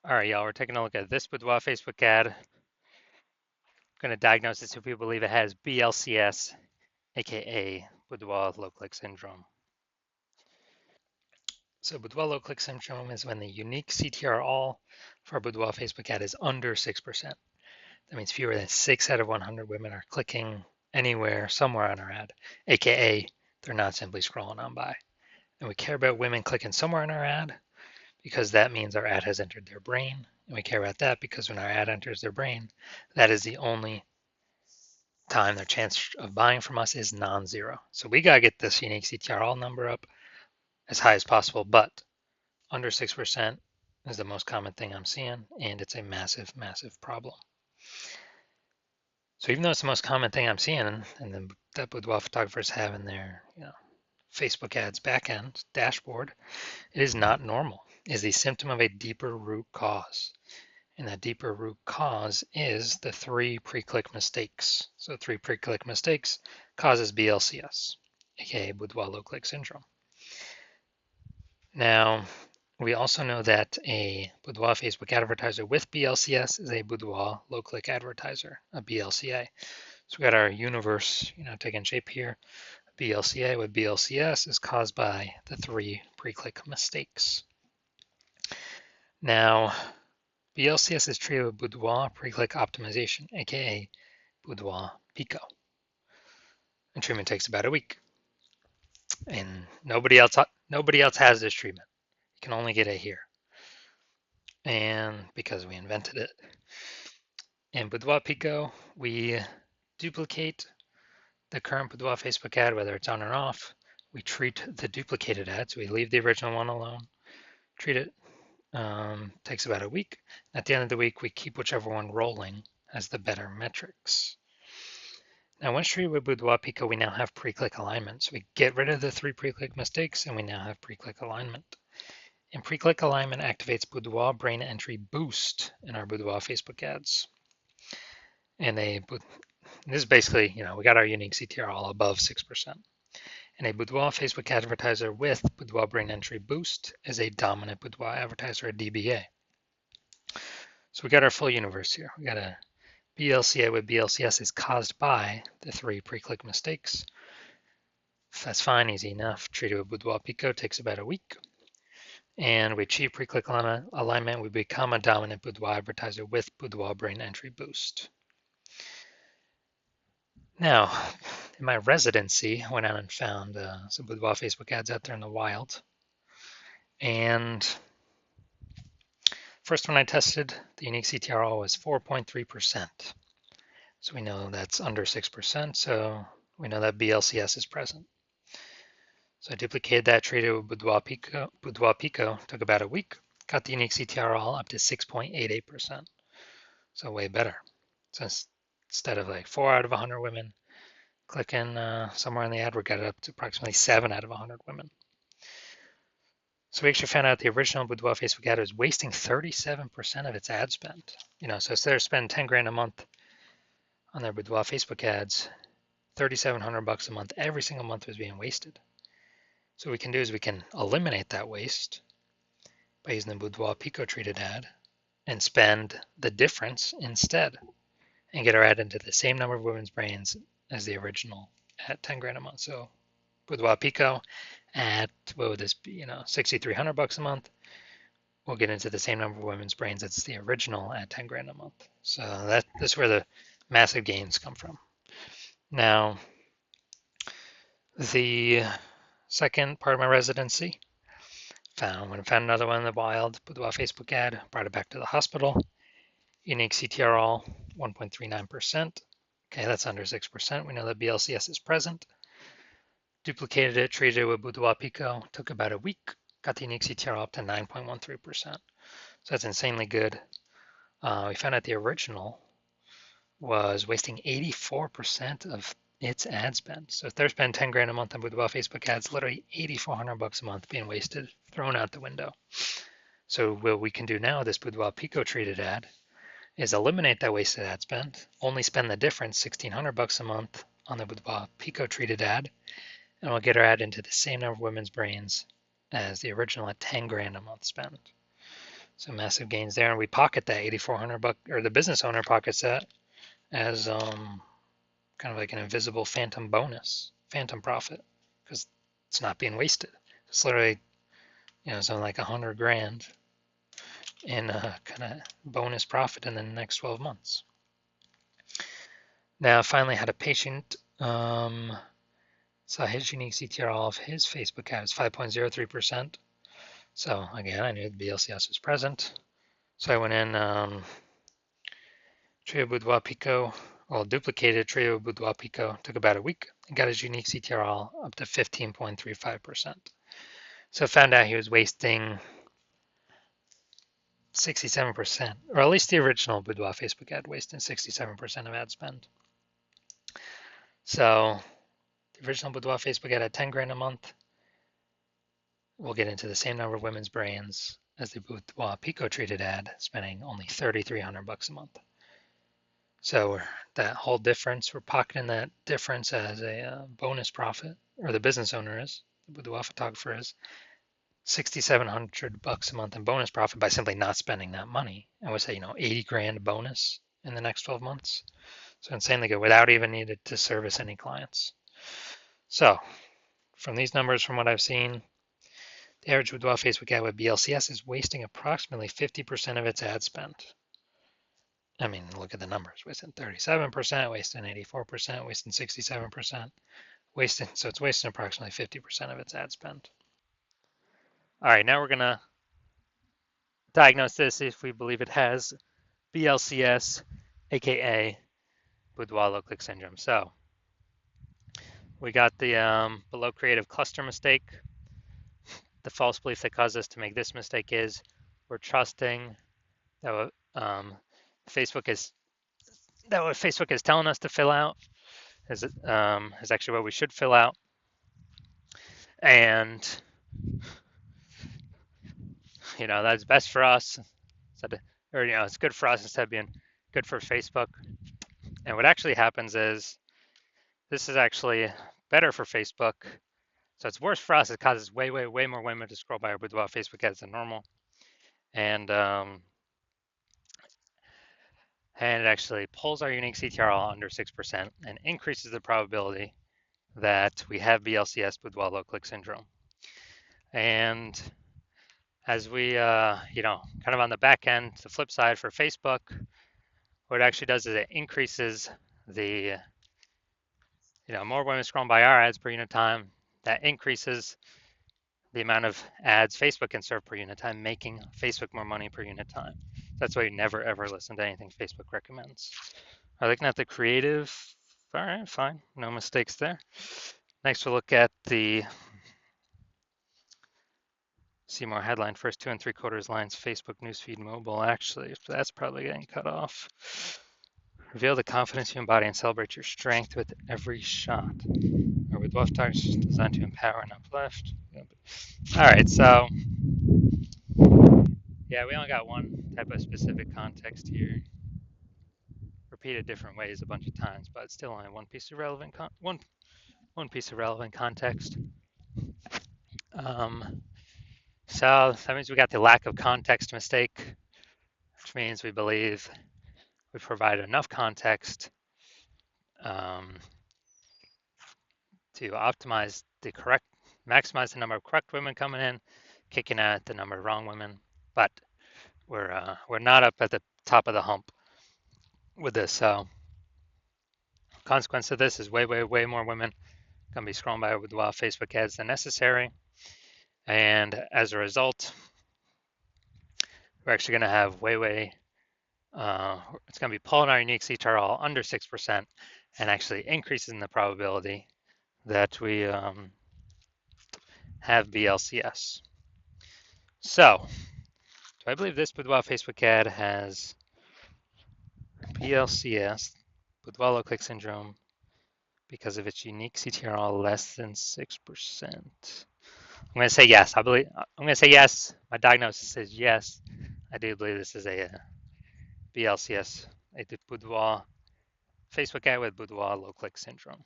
All right, y'all, we're taking a look at this Boudoir Facebook ad. Going to diagnose this if we believe it has BLCS, aka Boudoir low click syndrome. So Boudoir low click syndrome is when the unique CTR all for a Boudoir Facebook ad is under 6%. That means fewer than 6 out of 100 women are clicking anywhere, somewhere on our ad, aka they're not simply scrolling on by. And we care about women clicking somewhere on our ad because that means our ad has entered their brain. And we care about that because when our ad enters their brain, that is the only time their chance of buying from us is non-zero. So we got to get this unique CTR all number up as high as possible, but under 6% is the most common thing I'm seeing, and it's a massive, massive problem. So even though it's the most common thing I'm seeing, and that Boudoir photographers have in their Facebook ads backend dashboard, it is not normal. It is the symptom of a deeper root cause. And that deeper root cause is the 3 pre-click mistakes. So 3 pre-click mistakes causes BLCS, aka Boudoir low click syndrome. Now, we also know that a Boudoir Facebook advertiser with BLCS is a Boudoir low click advertiser, a BLCA. So we got our universe, taking shape here. BLCA with BLCS is caused by the 3 pre-click mistakes. Now, BLCS is treated with Boudoir pre-click optimization, aka Boudoir Pico. And treatment takes about a week. And nobody else has this treatment. You can only get it here. And because we invented it. In Boudoir Pico, we duplicate the current Boudoir Facebook ad, whether it's on or off. We treat the duplicated ad, so we leave the original one alone. Treat it. Takes about a week. At the end of the week, we keep whichever one rolling as the better metrics. Now, once treated with Boudoir Pico, we now have pre-click alignment. So we get rid of the 3 pre-click mistakes, and we now have pre-click alignment. And pre-click alignment activates Boudoir brain entry boost in our Boudoir Facebook ads. And this is basically, we got our unique CTR all above 6%. And a Boudoir Facebook advertiser with Boudoir brain entry boost is a dominant Boudoir advertiser, a DBA. So we got our full universe here. We got a BLCA with BLCS is caused by the 3 pre-click mistakes. That's fine, easy enough. Treated with Boudoir Pico takes about a week. And we achieve pre-click alignment. We become a dominant Boudoir advertiser with Boudoir brain entry boost. Now, in my residency, I went out and found some Boudoir Facebook ads out there in the wild. And first one I tested, the unique CTRL was 4.3%. So we know that's under 6%, so we know that BLCS is present. So I duplicated that, treated with Boudoir Pico, took about a week, got the unique CTRL up to 6.88%. So way better. So instead of like 4 out of 100 women clicking somewhere in the ad, we got it up to approximately 7 out of 100 women. So we actually found out the original Boudoir Facebook ad was wasting 37% of its ad spend. So instead of spending 10 grand a month on their Boudoir Facebook ads, $3,700 a month every single month was being wasted. So what we can do is we can eliminate that waste by using the Boudoir Pico treated ad and spend the difference instead and get our ad into the same number of women's brains as the original at 10 grand a month. So Boudoir Pico at, what would this be, $6,300 a month. We'll get into the same number of women's brains as the original at 10 grand a month. So that's where the massive gains come from. Now, the second part of my residency, found another one in the wild, Boudoir Facebook ad, brought it back to the hospital. Unique CTR all 1.39%. Okay, that's under 6%. We know that BLCS is present. Duplicated it, treated it with Boudoir Pico, took about a week, got the unique CTR up to 9.13%. So that's insanely good. We found out the original was wasting 84% of its ad spend. So if they're spending 10 grand a month on Boudoir Facebook ads, literally $8,400 a month being wasted, thrown out the window. So what we can do now, this Boudoir Pico treated ad, is eliminate that wasted ad spend, only spend the difference, $1,600 a month on the Boudoir Pico treated ad, and we'll get our ad into the same number of women's brains as the original at 10 grand a month spend. So massive gains there, and we pocket that 8,400 buck, or the business owner pockets that as kind of like an invisible phantom bonus, phantom profit, because it's not being wasted. It's literally, something like 100 grand in kind of bonus profit in the next 12 months. Now, finally, had a patient saw his unique CTR of his Facebook ad is 5.03%. So again, I knew the BLCS was present. So I went in Trio Boudoir Pico, well, duplicated Trio Boudoir Pico, took about a week, and got his unique CTR up to 15.35%. So found out he was wasting 67%, or at least the original Boudoir Facebook ad wasting 67% of ad spend. So the original Boudoir Facebook ad had 10 grand a month. We'll get into the same number of women's brains as the Boudoir Pico treated ad, spending only 3,300 bucks a month. So that whole difference, we're pocketing that difference as a bonus profit, or the business owner is, the boudoir photographer is, 6,700 bucks a month in bonus profit by simply not spending that money. I would say, 80 grand bonus in the next 12 months. So insanely good without even needed to service any clients. So from these numbers, from what I've seen, the average boudoir Facebook ad with BLCS is wasting approximately 50% of its ad spend. I mean, look at the numbers, wasting 37%, wasting 84%, wasting 67%, so it's wasting approximately 50% of its ad spend. All right, now we're gonna diagnose this, see if we believe it has BLCS, aka boudoir low click syndrome. So we got the below creative cluster mistake. The false belief that caused us to make this mistake is we're trusting that what Facebook is telling us to fill out is actually what we should fill out, and that's best for us, or it's good for us instead of being good for Facebook. And what actually happens is this is actually better for Facebook. So it's worse for us. It causes way more women to scroll by our boudoir Facebook ads than normal, and it actually pulls our unique CTRL under 6% and increases the probability that we have BLCS, boudoir low click syndrome. And as we, kind of on the back end, the flip side for Facebook, what it actually does is it increases the, more women scrolling by our ads per unit time. That increases the amount of ads Facebook can serve per unit time, making Facebook more money per unit time. That's why you never ever listen to anything Facebook recommends. Are looking at the creative? All right, fine, no mistakes there. Next, we'll look at the see more headline, first 2 3/4 lines, Facebook newsfeed mobile. Actually, that's probably getting cut off. Reveal the confidence you embody and celebrate your strength with every shot. Or with left touch designed to empower and uplift. All right, so yeah, we only got one type of specific context here. Repeated different ways a bunch of times, but it's still only one piece of relevant one piece of relevant context. So that means we got the lack of context mistake, which means we believe we provide enough context to maximize the number of correct women coming in, kicking out the number of wrong women. But we're not up at the top of the hump with this. So consequence of this is way more women gonna be scrolling by with wild Facebook ads than necessary, and as a result, we're actually gonna have it's gonna be pulling our unique CTRL under 6% and actually increasing the probability that we have BLCS. So, do I believe this boudoir Facebook ad has BLCS, boudoir low click syndrome, because of its unique CTRL less than 6%? I'm going to say yes. I'm going to say yes. My diagnosis is yes. I do believe this is a BLCS, a boudoir Facebook ad with boudoir low click syndrome.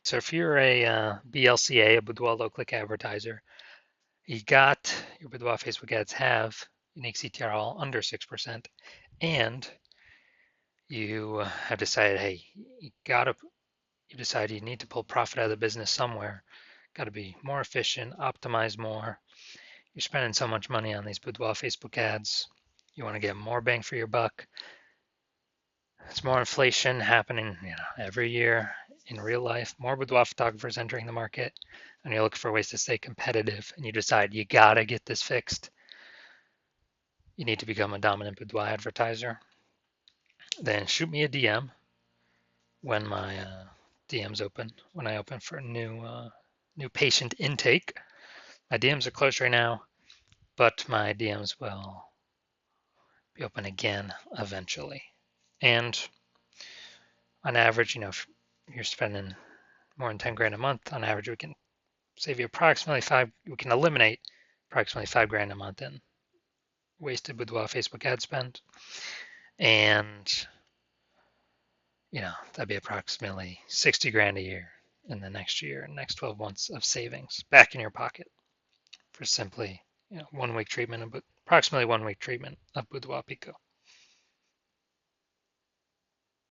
So if you're a BLCA, a boudoir low click advertiser, you got your boudoir Facebook ads have unique CTR all under 6%, and you have decided, hey, you decide you need to pull profit out of the business somewhere, got to be more efficient, optimize more. You're spending so much money on these Boudoir Facebook ads. You want to get more bang for your buck. It's more inflation happening, every year in real life. More boudoir photographers entering the market, and you're looking for ways to stay competitive. And you decide you gotta get this fixed. You need to become a dominant boudoir advertiser. Then shoot me a DM when my DMs open. When I open for a new patient intake. My DMs are closed right now, but my DMs will be open again eventually. And on average, if you're spending more than 10 grand a month, on average, we can save you we can eliminate approximately 5 grand a month in wasted boudoir Facebook ad spend. And, that'd be approximately 60 grand a year in the next 12 months of savings back in your pocket for simply, 1 week treatment, approximately 1 week treatment of Boudoir Pico.